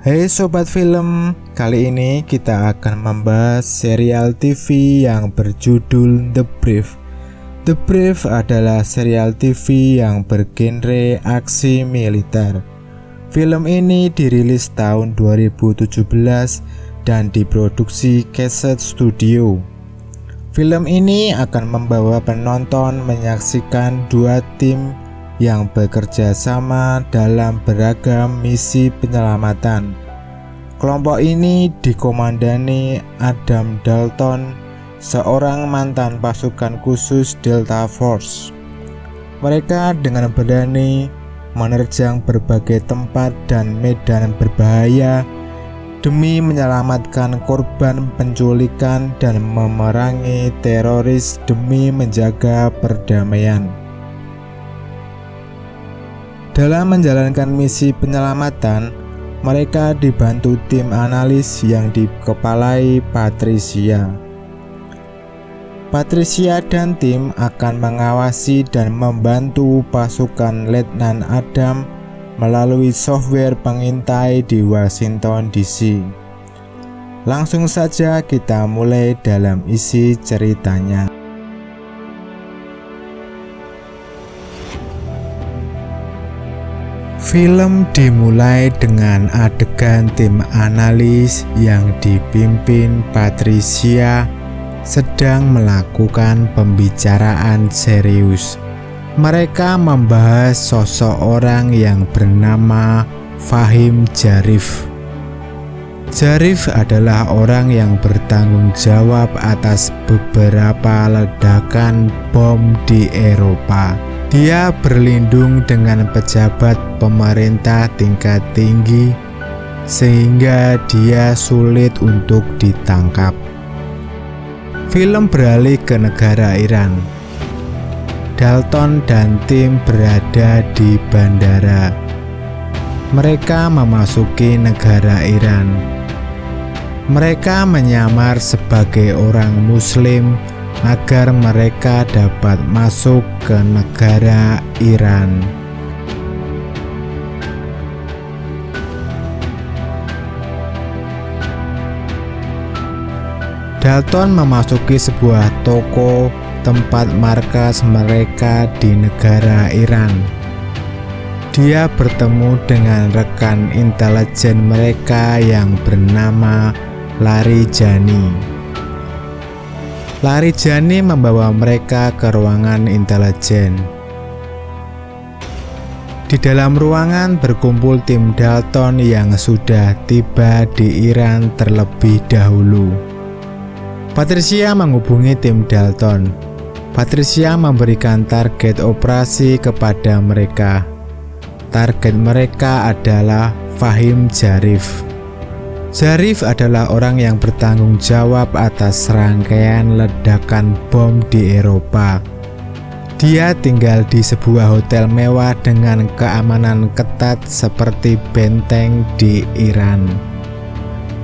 Hey Sobat Film, kali ini kita akan membahas serial TV yang berjudul The Brief. The Brief adalah serial TV yang bergenre aksi militer. Film ini dirilis tahun 2017 dan diproduksi Cassette Studio. Film ini akan membawa penonton menyaksikan dua tim yang bekerja sama dalam beragam misi penyelamatan. Kelompok ini dikomandani Adam Dalton, seorang mantan pasukan khusus Delta Force. Mereka dengan berani menerjang berbagai tempat dan medan berbahaya demi menyelamatkan korban penculikan dan memerangi teroris demi menjaga perdamaian. Dalam menjalankan misi penyelamatan, mereka dibantu tim analis yang dikepalai Patricia. Patricia dan tim akan mengawasi dan membantu pasukan Letnan Adam melalui software pengintai di Washington DC. Langsung saja kita mulai dalam isi ceritanya. Film dimulai dengan adegan tim analis yang dipimpin Patricia sedang melakukan pembicaraan serius. Mereka membahas sosok orang yang bernama Fahim Jarif. Jarif adalah orang yang bertanggung jawab atas beberapa ledakan bom di Eropa. Dia berlindung dengan pejabat pemerintah tingkat tinggi sehingga dia sulit untuk ditangkap. Film beralih ke negara Iran. Dalton dan tim berada di bandara. Mereka memasuki negara Iran. Mereka menyamar sebagai orang Muslim agar mereka dapat masuk ke negara Iran. Dalton memasuki sebuah toko tempat markas mereka di negara Iran. Dia bertemu dengan rekan intelijen mereka yang bernama Larijani. Larijani membawa mereka ke ruangan intelijen. Di dalam ruangan berkumpul tim Dalton yang sudah tiba di Iran terlebih dahulu. Patricia menghubungi tim Dalton. Patricia memberikan target operasi kepada mereka. Target mereka adalah Fahim Jarif. Jarif adalah orang yang bertanggung jawab atas rangkaian ledakan bom di Eropa. Dia tinggal di sebuah hotel mewah dengan keamanan ketat seperti benteng di Iran.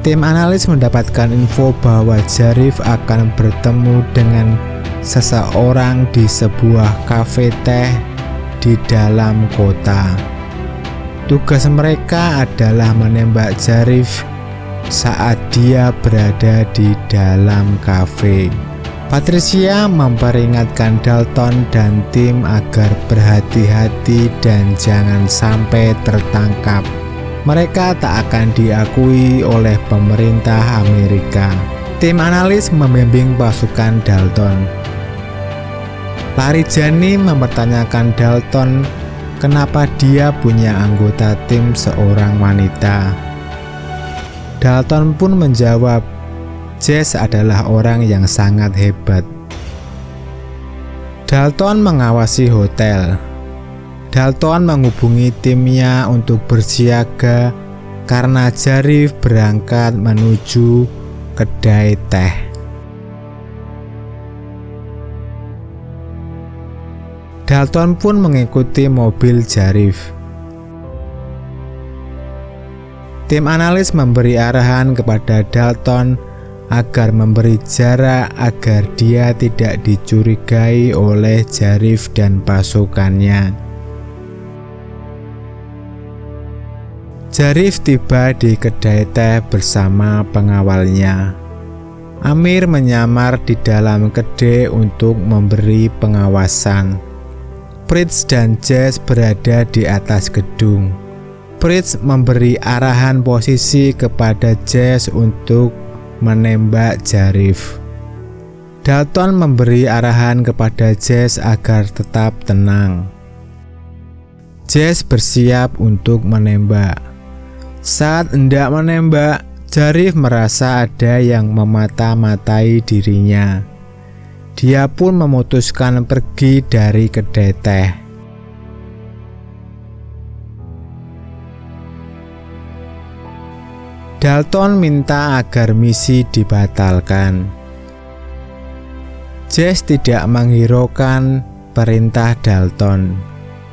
Tim analis mendapatkan info bahwa Jarif akan bertemu dengan seseorang di sebuah kafe teh di dalam kota. Tugas mereka adalah menembak Jarif saat dia berada di dalam kafe. Patricia memperingatkan Dalton dan tim agar berhati-hati dan jangan sampai tertangkap. Mereka tak akan diakui oleh pemerintah Amerika. Tim analis membimbing pasukan Dalton. Larijani mempertanyakan Dalton kenapa dia punya anggota tim seorang wanita. Dalton pun menjawab, Jess adalah orang yang sangat hebat. Dalton mengawasi hotel. Dalton menghubungi timnya untuk bersiaga karena Jarif berangkat menuju kedai teh. Dalton pun mengikuti mobil Jarif. Tim analis memberi arahan kepada Dalton agar memberi jarak agar dia tidak dicurigai oleh Jarif dan pasukannya. Jarif tiba di kedai teh bersama pengawalnya. Amir menyamar di dalam kedai untuk memberi pengawasan. Fritz dan Jess berada di atas gedung. Fritz memberi arahan posisi kepada Jess untuk menembak Jarif. Dalton memberi arahan kepada Jess agar tetap tenang. Jess bersiap untuk menembak. Saat hendak menembak, Jarif merasa ada yang memata-matai dirinya. Dia pun memutuskan pergi dari kedai teh. Dalton minta agar misi dibatalkan. Jess tidak menghiraukan perintah Dalton.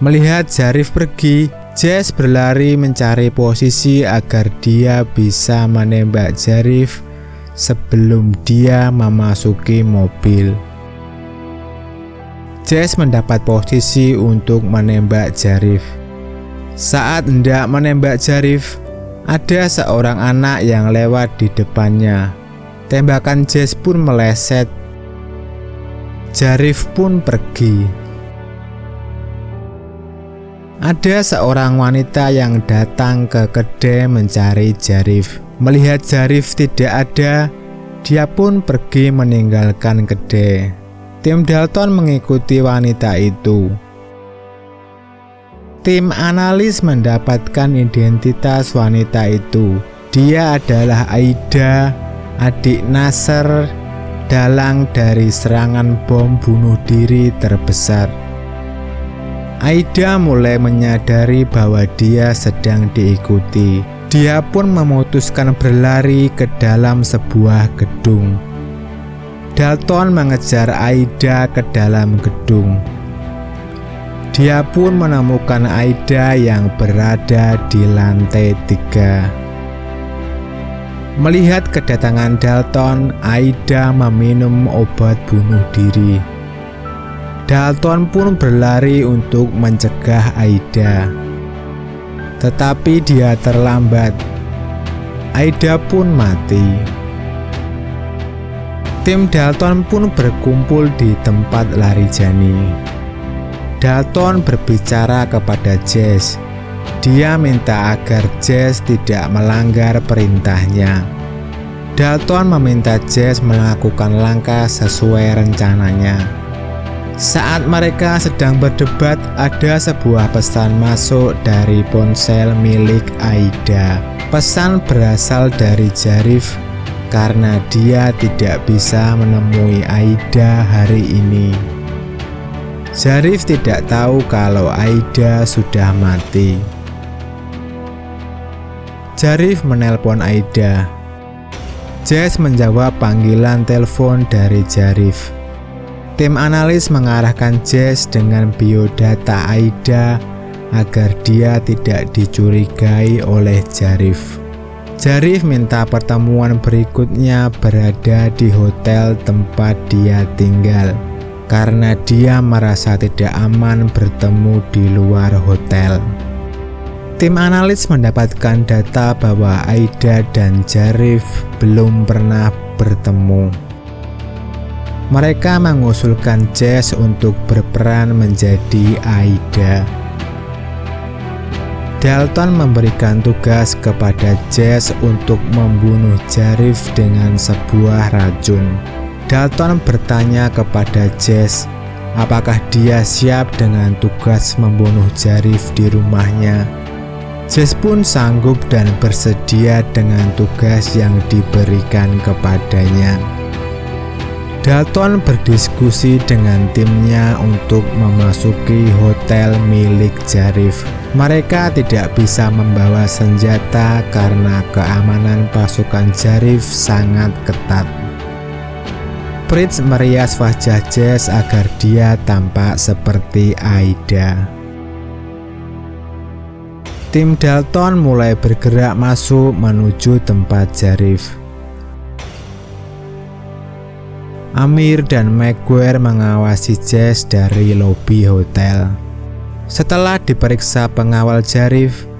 Melihat Jarif pergi, Jess berlari mencari posisi agar dia bisa menembak Jarif sebelum dia memasuki mobil. Jess mendapat posisi untuk menembak Jarif. Saat hendak menembak Jarif, ada seorang anak yang lewat di depannya. Tembakan Jess pun meleset. Jarif pun pergi. Ada seorang wanita yang datang ke kedai mencari Jarif. Melihat Jarif tidak ada, dia pun pergi meninggalkan kedai. Tim Dalton mengikuti wanita itu. Tim analis mendapatkan identitas wanita itu. Dia adalah Aida, adik Nasser, dalang dari serangan bom bunuh diri terbesar. Aida mulai menyadari bahwa dia sedang diikuti. Dia pun memutuskan berlari ke dalam sebuah gedung. Dalton mengejar Aida ke dalam gedung. Dia pun menemukan Aida yang berada di lantai 3. Melihat kedatangan Dalton, Aida meminum obat bunuh diri. Dalton pun berlari untuk mencegah Aida. Tetapi dia terlambat. Aida pun mati. Tim Dalton pun berkumpul di tempat lari Jani. Dalton berbicara kepada Jess. Dia minta agar Jess tidak melanggar perintahnya. Dalton meminta Jess melakukan langkah sesuai rencananya. Saat mereka sedang berdebat, ada sebuah pesan masuk dari ponsel milik Aida. Pesan berasal dari Jarif karena dia tidak bisa menemui Aida hari ini. Jarif tidak tahu kalau Aida sudah mati. Jarif menelpon Aida. Jess menjawab panggilan telepon dari Jarif. Tim analis mengarahkan Jess dengan biodata Aida agar dia tidak dicurigai oleh Jarif. Jarif minta pertemuan berikutnya berada di hotel tempat dia tinggal karena dia merasa tidak aman bertemu di luar hotel. Tim analis mendapatkan data bahwa Aida dan Jarif belum pernah bertemu. Mereka mengusulkan Jess untuk berperan menjadi Aida. Dalton memberikan tugas kepada Jess untuk membunuh Jarif dengan sebuah racun. Dalton bertanya kepada Jess apakah dia siap dengan tugas membunuh Jarif di rumahnya. Jess pun sanggup dan bersedia dengan tugas yang diberikan kepadanya. Dalton berdiskusi dengan timnya untuk memasuki hotel milik Jarif. Mereka tidak bisa membawa senjata karena keamanan pasukan Jarif sangat ketat. Fritz merias wajah Jess agar dia tampak seperti Aida. Tim Dalton mulai bergerak masuk menuju tempat Jarif. Amir dan Maguire mengawasi Jess dari lobi hotel. Setelah diperiksa pengawal Jarif,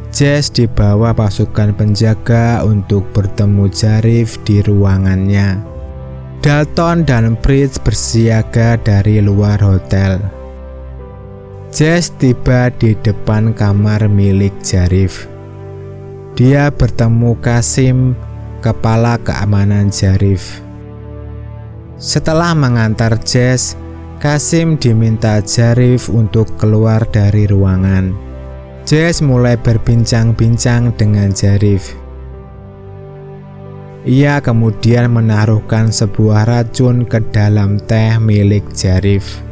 Jess dibawa pasukan penjaga untuk bertemu Jarif di ruangannya. Dalton dan Pritz bersiaga dari luar hotel. Jess tiba di depan kamar milik Jarif. Dia bertemu Kasim, kepala keamanan Jarif. Setelah mengantar Jess, Kasim diminta Jarif untuk keluar dari ruangan. Jess mulai berbincang-bincang dengan Jarif. Ia kemudian menaruhkan sebuah racun ke dalam teh milik Jarif.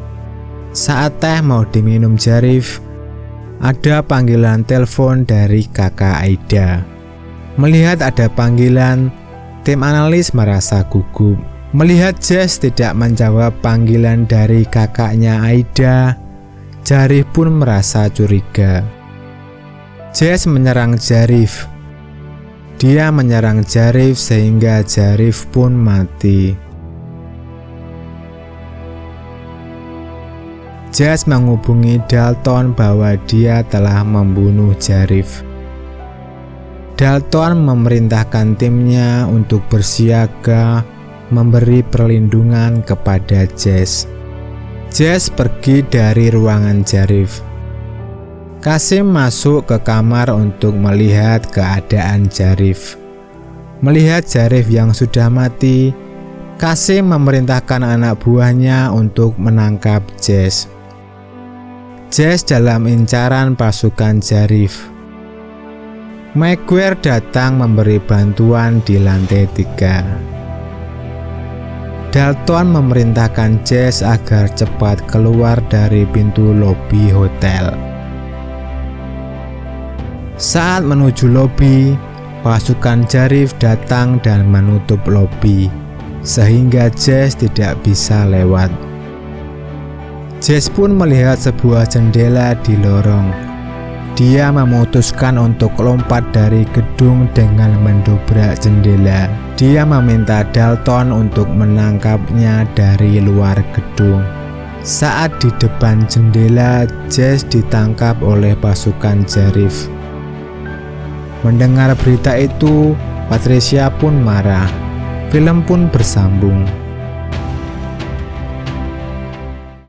Saat teh mau diminum Jarif, ada panggilan telepon dari kakak Aida. Melihat ada panggilan, tim analis merasa gugup. Melihat Jess tidak menjawab panggilan dari kakaknya Aida, Jarif pun merasa curiga. Jess menyerang Jarif. Dia menyerang Jarif sehingga Jarif pun mati. Jess menghubungi Dalton bahwa dia telah membunuh Jarif. Dalton memerintahkan timnya untuk bersiaga memberi perlindungan kepada Jess. Jess pergi dari ruangan Jarif. Kasim masuk ke kamar untuk melihat keadaan Jarif. Melihat Jarif yang sudah mati, Kasim memerintahkan anak buahnya untuk menangkap Jess. Jess dalam incaran pasukan Jarif. Maguire datang memberi bantuan di lantai 3. Dalton memerintahkan Jess agar cepat keluar dari pintu lobi hotel. Saat menuju lobi, pasukan Jarif datang dan menutup lobi, sehingga Jess tidak bisa lewat. Jess pun melihat sebuah jendela di lorong. Dia memutuskan untuk lompat dari gedung dengan mendobrak jendela. Dia meminta Dalton untuk menangkapnya dari luar gedung. Saat di depan jendela, Jess ditangkap oleh pasukan Jarif. Mendengar berita itu, Patricia pun marah. Film pun bersambung.